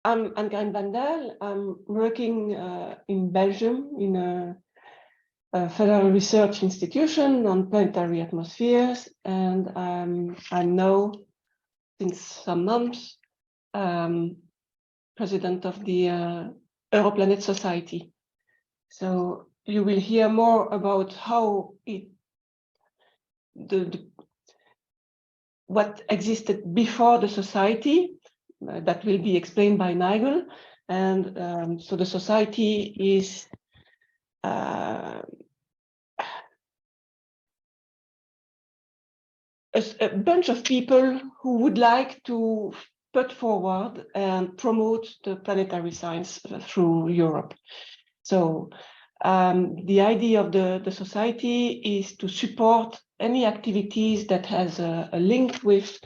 I'm Carine Vandaele. I'm working in Belgium in a federal research institution on planetary atmospheres, and I'm now, since some months, president of the Europlanet Society. So you will hear more about how what existed before the society. That will be explained by Nigel. And so the society is a bunch of people who would like to put forward and promote the planetary science through Europe. So the idea of the society is to support any activities that has a link with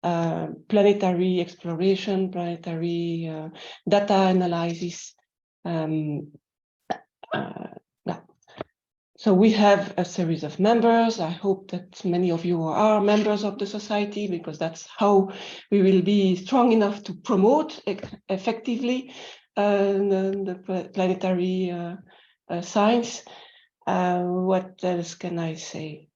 planetary exploration, planetary data analysis. So we have a series of members. I hope that many of you are members of the society, because that's how we will be strong enough to promote effectively the planetary science. What else can I say?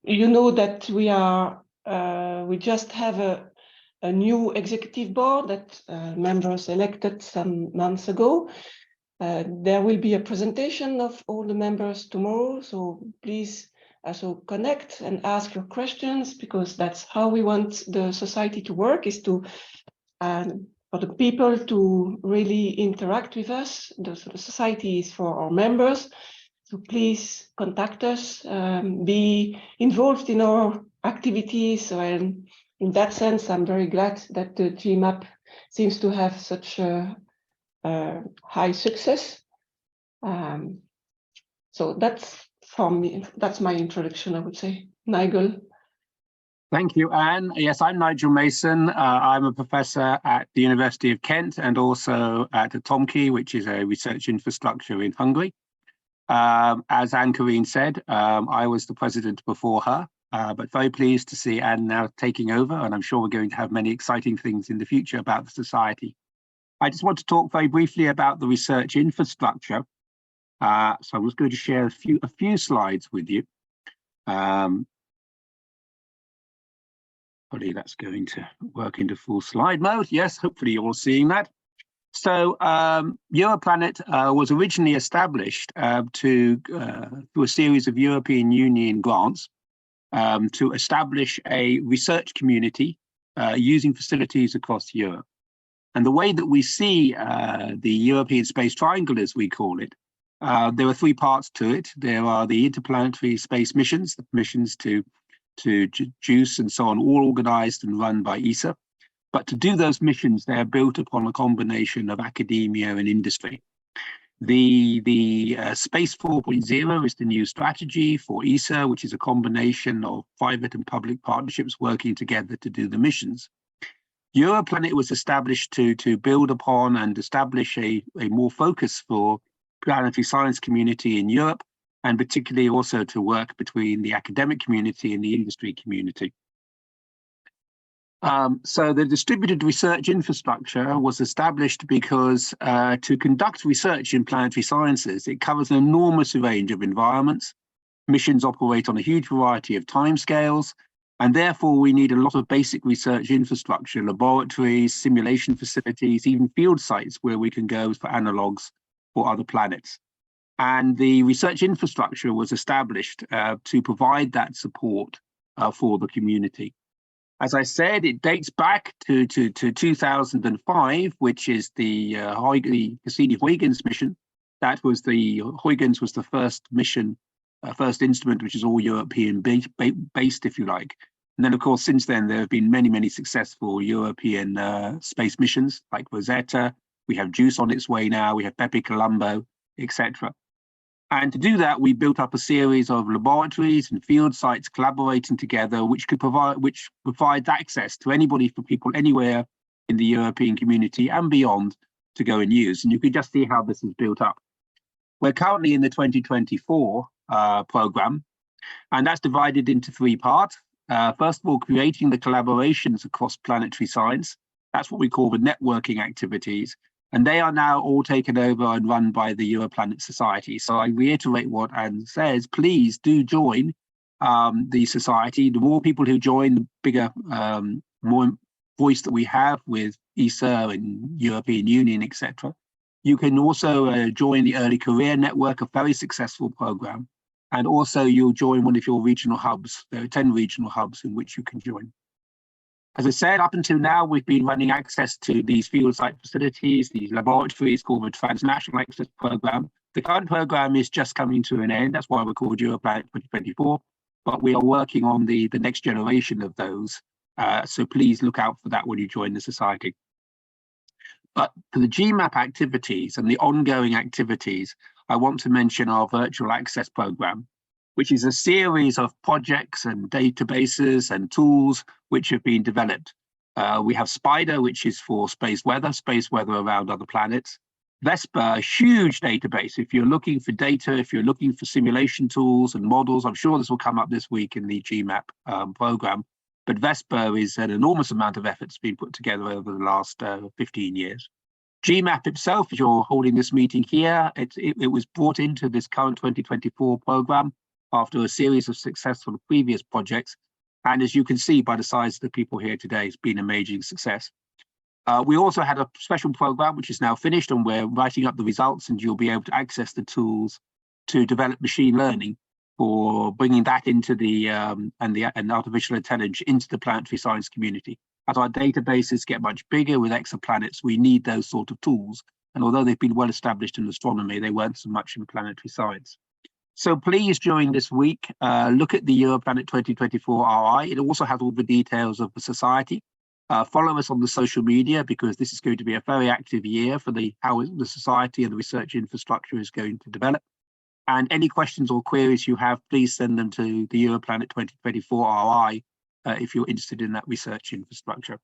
You know that we just have a new executive board that members elected some months ago. There will be a presentation of all the members tomorrow, so please also connect and ask your questions, because that's how we want the society to work, is to for the people to really interact with us. The society is for our members. So please contact us, be involved in our activities. And in that sense, I'm very glad that the GMAP seems to have such a high success. So that's from me. That's my introduction, I would say. Nigel. Thank you, Anne. Yes, I'm Nigel Mason. I'm a professor at the University of Kent and also at the Tomki, which is a research infrastructure in Hungary. As Anne-Carine said, I was the president before her, but very pleased to see Anne now taking over, and I'm sure we're going to have many exciting things in the future about the society. I just want to talk very briefly about the research infrastructure. So I'm just going to share a few slides with you. Hopefully that's going to work into full slide mode. Yes, hopefully you're all seeing that. So Europlanet was originally established through a series of European Union grants to establish a research community using facilities across Europe. And the way that we see the European Space Triangle, as we call it, there are three parts to it. There are the interplanetary space missions, the missions to JUICE and so on, all organized and run by ESA. But to do those missions, they're built upon a combination of academia and industry. The Space 4.0 is the new strategy for ESA, which is a combination of private and public partnerships working together to do the missions. Europlanet was established to build upon and establish a more focus for planetary science community in Europe, and particularly also to work between the academic community and the industry community. So the distributed research infrastructure was established because to conduct research in planetary sciences, it covers an enormous range of environments. Missions operate on a huge variety of timescales, and therefore we need a lot of basic research infrastructure, laboratories, simulation facilities, even field sites where we can go for analogs for other planets. And the research infrastructure was established to provide that support for the community. As I said, it dates back to 2005, which is the Cassini-Huygens mission. That was Huygens was the first mission, first instrument, which is all European based, if you like. And then, of course, since then, there have been many, many successful European space missions like Rosetta. We have JUICE on its way now. We have Bepi Colombo, etc. And to do that, we built up a series of laboratories and field sites collaborating together, which provides access to anybody, for people anywhere in the European community and beyond, to go and use. And you can just see how this is built up. We're currently in the 2024 program, and that's divided into three parts. First of all, creating the collaborations across planetary science. That's what we call the networking activities. And they are now all taken over and run by the Europlanet Society. So I reiterate what Anne says, please do join the society. The more people who join, the bigger, more voice that we have with ESA and European Union, etc. You can also join the Early Career Network, a very successful program. And also you'll join one of your regional hubs. There are 10 regional hubs in which you can join. As I said, up until now, we've been running access to these field site facilities, these laboratories called the Transnational Access Program. The current program is just coming to an end. That's why we're called Europlanet 2024. But we are working on the next generation of those. So please look out for that when you join the society. But for the GMAP activities and the ongoing activities, I want to mention our virtual access program, which is a series of projects and databases and tools which have been developed. We have SPIDER, which is for space weather around other planets. Vesper, a huge database. If you're looking for data, if you're looking for simulation tools and models, I'm sure this will come up this week in the GMAP program. But Vesper is an enormous amount of effort that's been put together over the last 15 years. GMAP itself, as you're holding this meeting here, it was brought into this current 2024 program after a series of successful previous projects. And as you can see by the size of the people here today, it's been an amazing success. We also had a special program, which is now finished, and we're writing up the results, and you'll be able to access the tools to develop machine learning for bringing that into the and artificial intelligence into the planetary science community. As our databases get much bigger with exoplanets, we need those sort of tools. And although they've been well established in astronomy, they weren't so much in planetary science. So please, during this week, look at the Europlanet 2024 RI. It also has all the details of the society. Follow us on the social media, because this is going to be a very active year for how the society and the research infrastructure is going to develop. And any questions or queries you have, please send them to the Europlanet 2024 RI if you're interested in that research infrastructure.